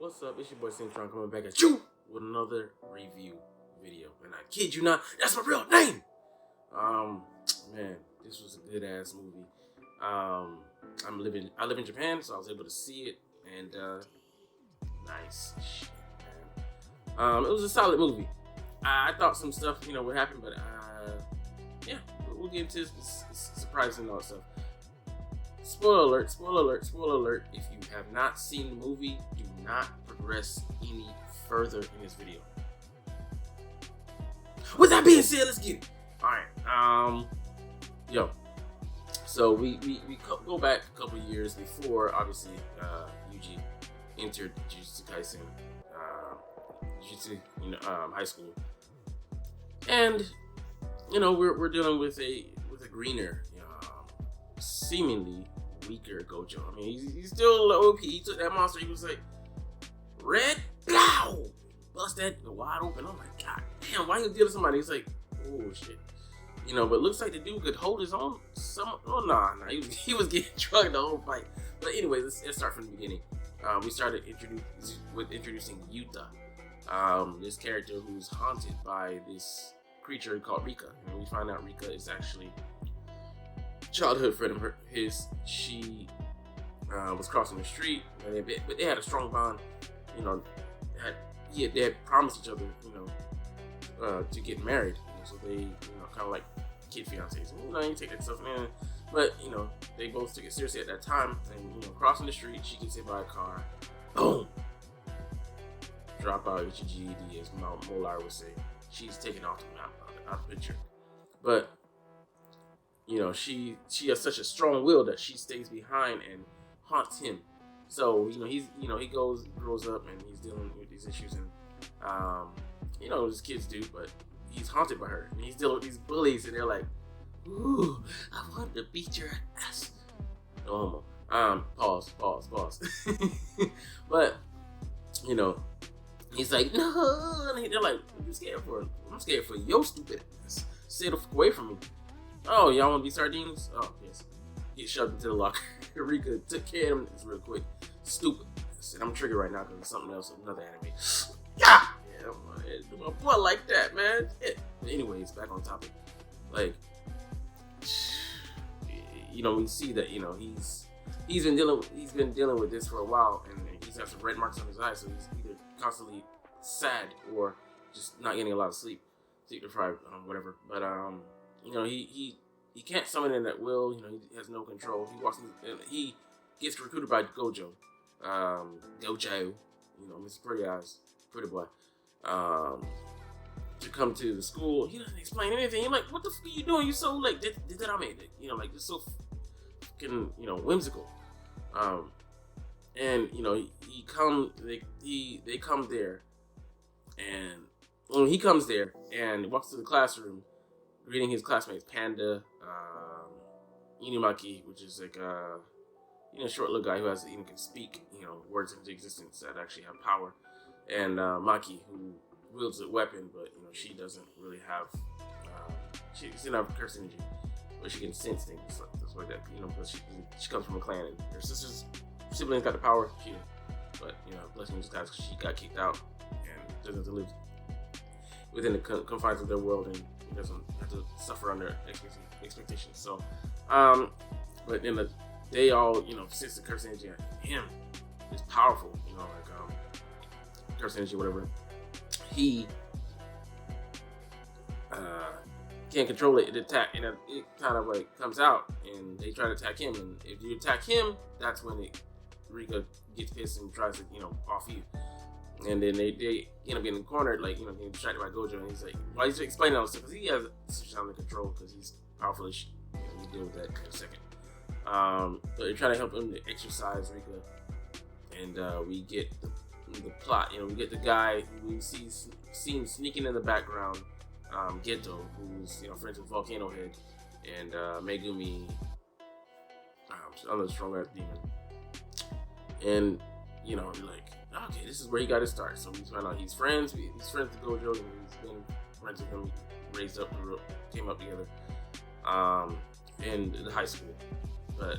What's up? It's your boy Centron coming back at you with another review video. And I kid you not, that's my real name! Man, this was a good ass movie. I live in Japan, so I was able to see it, and nice shit, man. It was a solid movie. I thought some stuff, would happen, but yeah, we'll get into this surprise and all that stuff. Spoiler alert, spoiler alert, spoiler alert. If you have not seen the movie, do not progress any further in this video. With that being said, let's get it. Alright, so we go back a couple years before, obviously, Yuji entered Jujutsu Kaisen, high school. And, we're dealing with a greener, seemingly weaker Gojo. I mean, he's still OP. He took that monster. He was like, red, blow, bust that wide open. Oh my god, damn! Why you dealing somebody? He's like, oh shit, But it looks like the dude could hold his own. Nah. He was getting drugged the whole fight. But anyway, let's start from the beginning. We started introducing Yuta, this character who's haunted by this creature called Rika, and we find out Rika is actually childhood friend of his. She was crossing the street, but they had a strong bond. They had promised each other, to get married. So they, kind of like kid fiancés. You take that stuff, man. But they both took it seriously at that time. And crossing the street, she gets hit by a car. Boom. Drop out HGED, as Molar would say. She's taken off the map, out of the picture. But she has such a strong will that she stays behind and haunts him. So he grows up and he's dealing with these issues, and his kids do, but he's haunted by her, and he's dealing with these bullies, and they're like, "Ooh, I want to beat your ass." No homo. Pause. But he's like, "No," and they're like, "What are you scared for?" "I'm scared for your stupid ass. Stay the fuck away from me." "Oh, y'all want to be sardines?" "Oh, yes." Get shoved into the locker. Rika took care of him. It's real quick. Stupid. And I'm triggered right now because it's something else, another anime. Yeah, my boy like that, man. Yeah. But anyways, back on topic. Like, we see that he's been dealing with this for a while, and he's got some red marks on his eyes, so he's either constantly sad or just not getting a lot of sleep deprived, whatever. But he can't summon in at will. He has no control. He walks in, and he gets recruited by Gojo. Mr. Pretty Eyes, pretty boy, to come to the school. He doesn't explain anything. You're like, what the fuck are you doing? You're so like, just so fucking, whimsical. And he come there, and when he comes there and walks to the classroom, greeting his classmates, Panda, Inumaki, which is like short little guy who can speak, words into existence that actually have power, and Maki, who wields a weapon, but she doesn't really have, she doesn't have curse energy, but she can sense things, stuff like that, because she comes from a clan, and her siblings got the power, she didn't. But blessing in disguise, because she got kicked out and doesn't have to live within the confines of their world, and doesn't have to suffer under expectations. So, but then they all, sense the curse energy. Him is powerful, curse energy, whatever. He can't control it. It attack, and it kind of like comes out, and they try to attack him. And if you attack him, that's when Rika gets pissed and tries to, off you. And then they end up getting cornered, like, getting distracted by Gojo, and he's like, well, he's explaining all this stuff, because he has such under control, because he's powerful as shit. We'll deal with that in a second. But they try to help him to exercise Rika, and we get the plot, we get the guy who we seen sneaking in the background, Geto, who's, friends with Volcano Head, and Megumi, another strong-ass demon. And, you're like, okay, this is where he got his start. So we find out he's friends with Gojo, and he's been friends with him, raised up, came up together, in the high school. But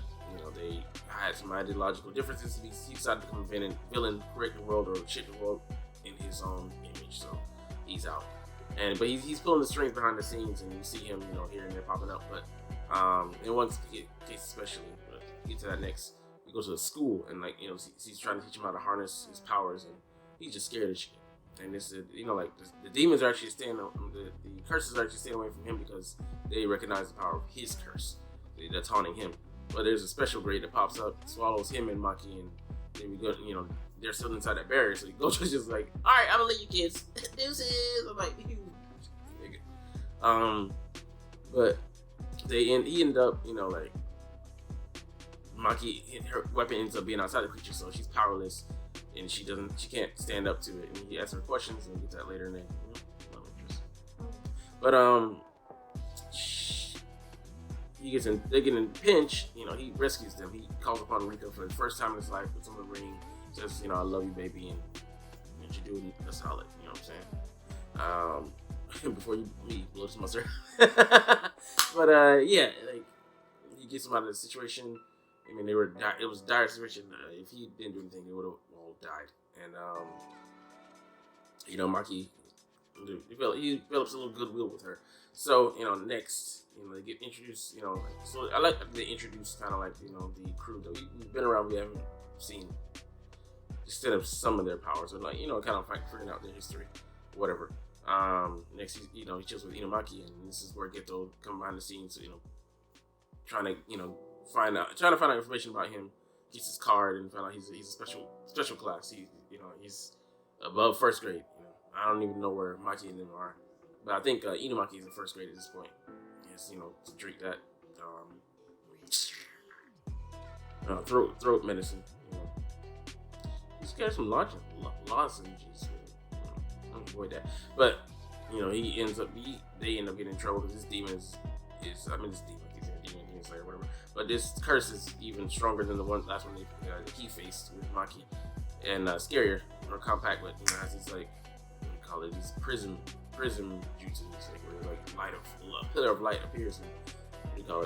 they had some ideological differences. He decided to become a villain, correct the world, or shape the world in his own image. So he's out. But he's pulling the strings behind the scenes, and you see him, here and there popping up. But in one case especially, get to that next, he goes to a school, and he's trying to teach him how to harness his powers, and he's just scared of shit. And this is, the demons are actually the curses are actually staying away from him because they recognize the power of his curse that's haunting him. But there's a special grade that pops up, swallows him and Maki, and then we go, they're still inside that barrier. So Gojo's just like, all right, I'm gonna let you kids. Deuces. I'm like, but he ended up, Maki, her weapon ends up being outside the creature, so she's powerless, and she can't stand up to it. And he asks her questions, and we'll get to that later in the love interest. But they get in pinch. He rescues them. He calls upon Rika for the first time in his life, puts on the ring, says, I love you, baby, and you do a solid. You know what I'm saying? Before you blow some mustard. But he gets him out of the situation. I mean, it was a dire situation. If he didn't do anything, they would have all died. And Maki, he develops a little goodwill with her. So next, they get introduced. So I like that they introduce kind of like the crew that we've been around. We haven't seen instead of some of their powers, or kind of like figuring out their history, whatever. Next, he chills with Inumaki, and this is where Geto come behind the scenes, trying to find out information about him. Gets his card and find out he's a special class. He's above first grade. I don't even know where Maki and them are, but I think Inumaki is in first grade at this point. Yes, to drink that throat medicine. He's got some lozenges. Avoid that, but they end up getting in trouble because this demon he's a demon slayer, whatever. But this curse is even stronger than the last one he faced with Maki, and scarier, more compact. But has these these prism jutsu, where a pillar of light appears, and can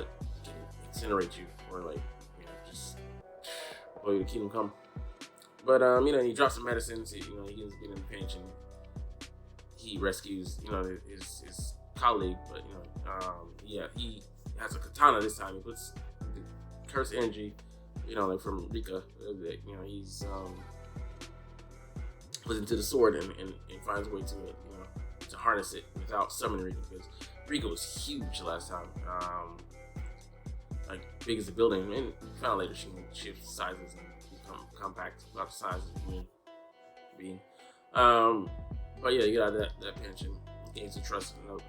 incinerate you, or just blow you to kingdom come. But he drops some medicine, so he ends up getting in a pinch, and he rescues, his colleague, but he has a katana this time. He puts the curse energy, from Rika, he's puts into the sword and finds a way to harness it without summoning Rika, because Rika was huge last time, big as a building, and found out later she can shift sizes and become compact, about the size of a human being. But you get out of that pinch and gains the trust of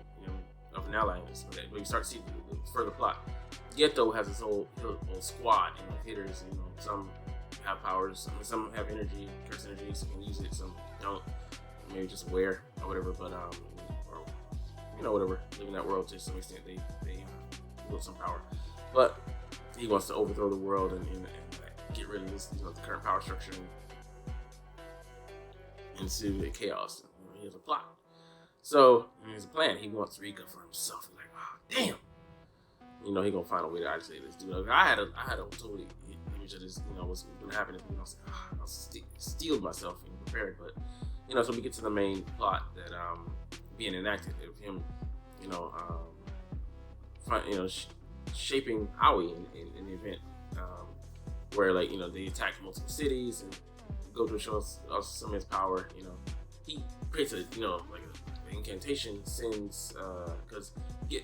an ally in this. But you start to see the further plot. Geto has his whole squad, hitters. Some have powers, some have energy, curse energy, so you can use it. Some don't. Maybe just wear or whatever. But whatever. Live in that world to some extent, they build some power. But he wants to overthrow the world and get rid of this, the current power structure and ensue the chaos. He has a plot. So, he has a plan. He wants Rika for himself. He's like, oh, damn. He gonna find a way to isolate this dude. I had a totally image of this, what's gonna happen. I was like, I steeled myself and prepared. But, so we get to the main plot that being enacted of him, shaping Aoi in the event, where they attack multiple cities and Gojo shows us some of his power. He creates an incantation, sends because he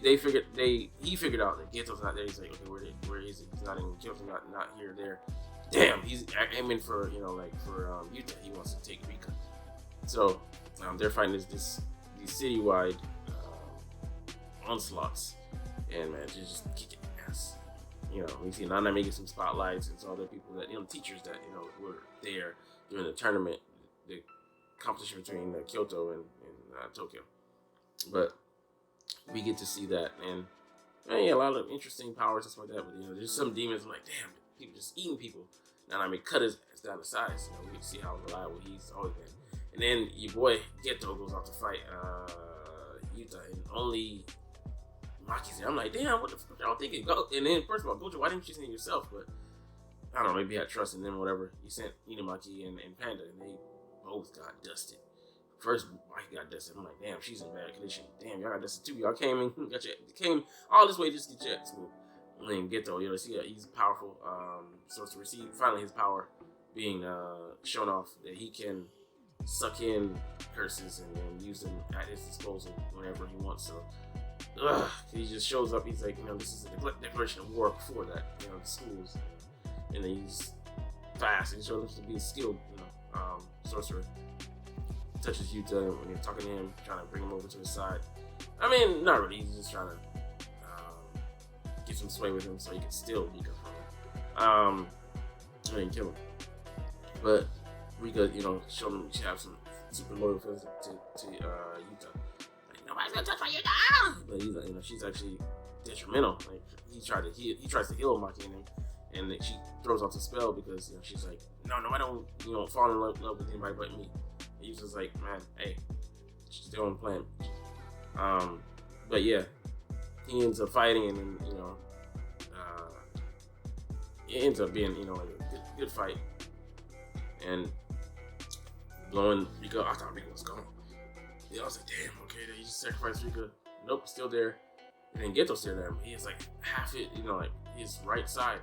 figured out that Geto's not there. He's like, okay, where is he? He's not in Kyoto, not here, there. Damn, he's aiming for for Yuta. He wants to take Rika. So they're fighting these citywide onslaughts, and man, just kicking ass. We see Nanami get some spotlights, and some other people that teachers that were there during the tournament, the competition between Kyoto and Tokyo. But we get to see that, and a lot of interesting powers and stuff like that. But there's some demons. I'm like, damn, people just eating people. Nanami cut his ass down to size. We can see how reliable he's always been. And then your boy Geto goes out to fight Yuta, and only Maki's there. I'm like, damn, what the fuck y'all thinking? Go. And then first of all, Gojo, why didn't you send it yourself? But I don't know, maybe he had trust in them or whatever. He sent Inumaki and Panda, and they both got dusted. First, Mike got dusted. I'm like, damn, she's in bad condition. Damn, y'all got dusted too. Y'all came came all this way just to get your ass moved. And then Geto, see, he's powerful. So to receive finally his power being shown off, that he can suck in curses and use them at his disposal whenever he wants. So he just shows up. He's like, this is a declaration of war before that. The schools, and then he's fast. And he shows up to be a skilled, sorcerer. Touches Yuta when you're talking to him, trying to bring him over to his side. I mean, not really. He's just trying to get some sway with him so he can steal Rika from him. And then kill him. But Rika, showed him she has some super loyal feelings to Yuta. Like, nobody's gonna touch my Yuta! But he's like, she's actually detrimental. Like, he tries to heal Maki in him, and then she throws out the spell because she's like, no, I don't fall in love with anybody but me. And he's just like, man, hey, she's still on the plan. But yeah, he ends up fighting, and then it ends up being like a good fight, and blowing Rika. I thought Rika was gone. I was like, damn, okay, he just sacrificed Rika. Nope, still there. And then Geto's still there. He has like half it, like his right side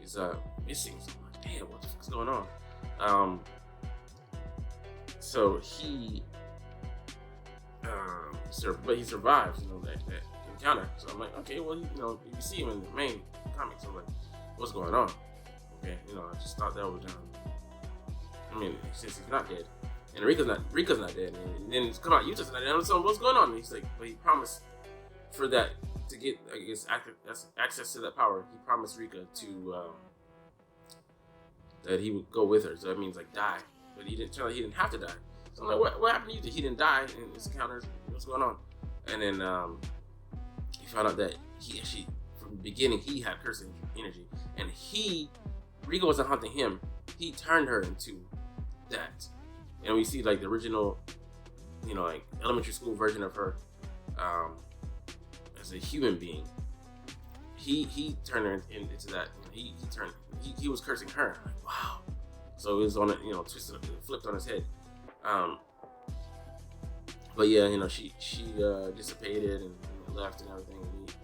is missing. So I'm like, damn, what the fuck's going on? So he but he survives, that encounter. So I'm like, okay, well, you see him in the main comics. I'm like, what's going on? Okay, I just thought that was I mean, since he's not dead, and Rika's not dead, and then it's come out, Yuta's not dead. So what's going on? And he's like, but he promised for that to get, I guess, access to that power. He promised Rika to that he would go with her. So that means like die, but he didn't have to die. So I'm like, what happened to Yuta? He didn't die in this encounter. What's going on? And then he found out that from the beginning he had curse energy, and Rika wasn't hunting him. He turned her into that, and we see like the original, like elementary school version of her, as a human being. He turned her into that. He was cursing her. Like, wow. So it was on it, twisted, flipped on his head. But yeah, she dissipated and left and everything. And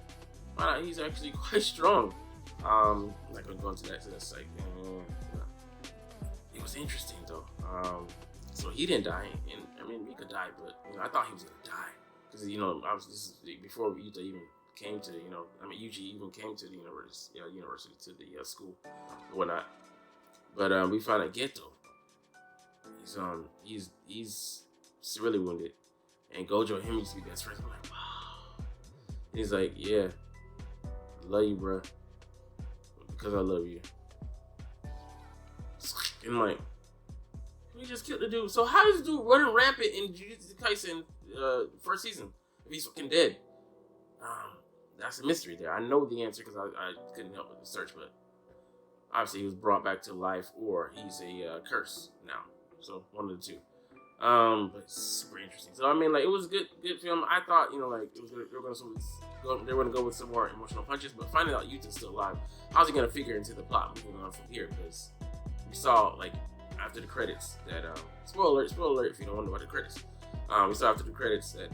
wow, he's actually quite strong. I'm not gonna go into that. So that's like, it was interesting though. So he didn't die, and I mean Rika died, but I thought he was gonna die because this is before Yuta even came to Yuji even came to the university to the school and whatnot. But we found out Geto. He's severely wounded, and Gojo and him used to be best friends. I'm like, wow. And he's like, yeah, I love you, bro, because I love you. And I'm like, we just killed the dude. So how does this dude running rampant in Jujutsu Kaisen first season if he's fucking dead? That's a mystery there. I know the answer because I couldn't help but search, but obviously he was brought back to life, or he's a curse now. So one of the two. But it's super interesting. So I mean, like, it was a good film. I thought, like it was they were gonna go with some more emotional punches, but finding out Yuta's still alive, how's he gonna figure into the plot moving on from here? Because we saw like after the credits that spoiler alert if you don't know about the credits. We saw after the credits that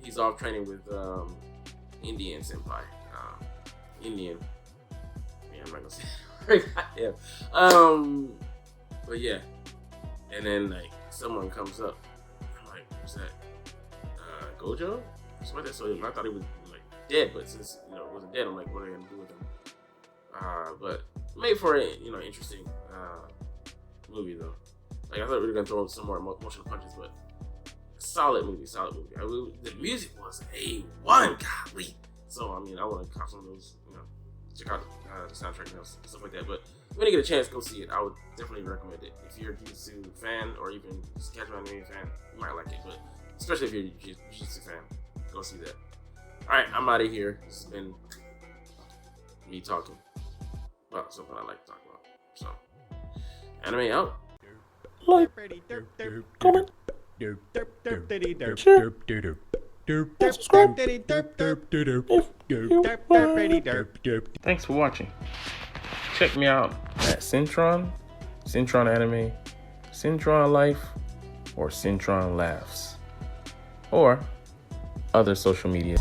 he's off training with Indian senpai. Indian. Yeah, I'm not gonna say it. Yeah. But yeah. And then like someone comes up. I'm like, who's that? Gojo? So I thought he was like dead, but since it wasn't dead, I'm like, what are they gonna do with him? But made for an interesting movie though. Like I thought we were gonna throw some more emotional punches, but solid movie. The music was A1, golly. So I mean, I want to cop some of those, check out the soundtrack and stuff like that. But when you get a chance, go see it. I would definitely recommend it. If you're a Jujutsu fan or even just casual anime fan, you might like it. But especially if you're a Jujutsu fan, go see that. All right, I'm out of here. This has been me talking about something I like to talk about. So, anime out. Like, comment, share, subscribe if you want. Thanks for watching. check me out at Centron Anime, Centron Life, or Centron Laughs, or other social media.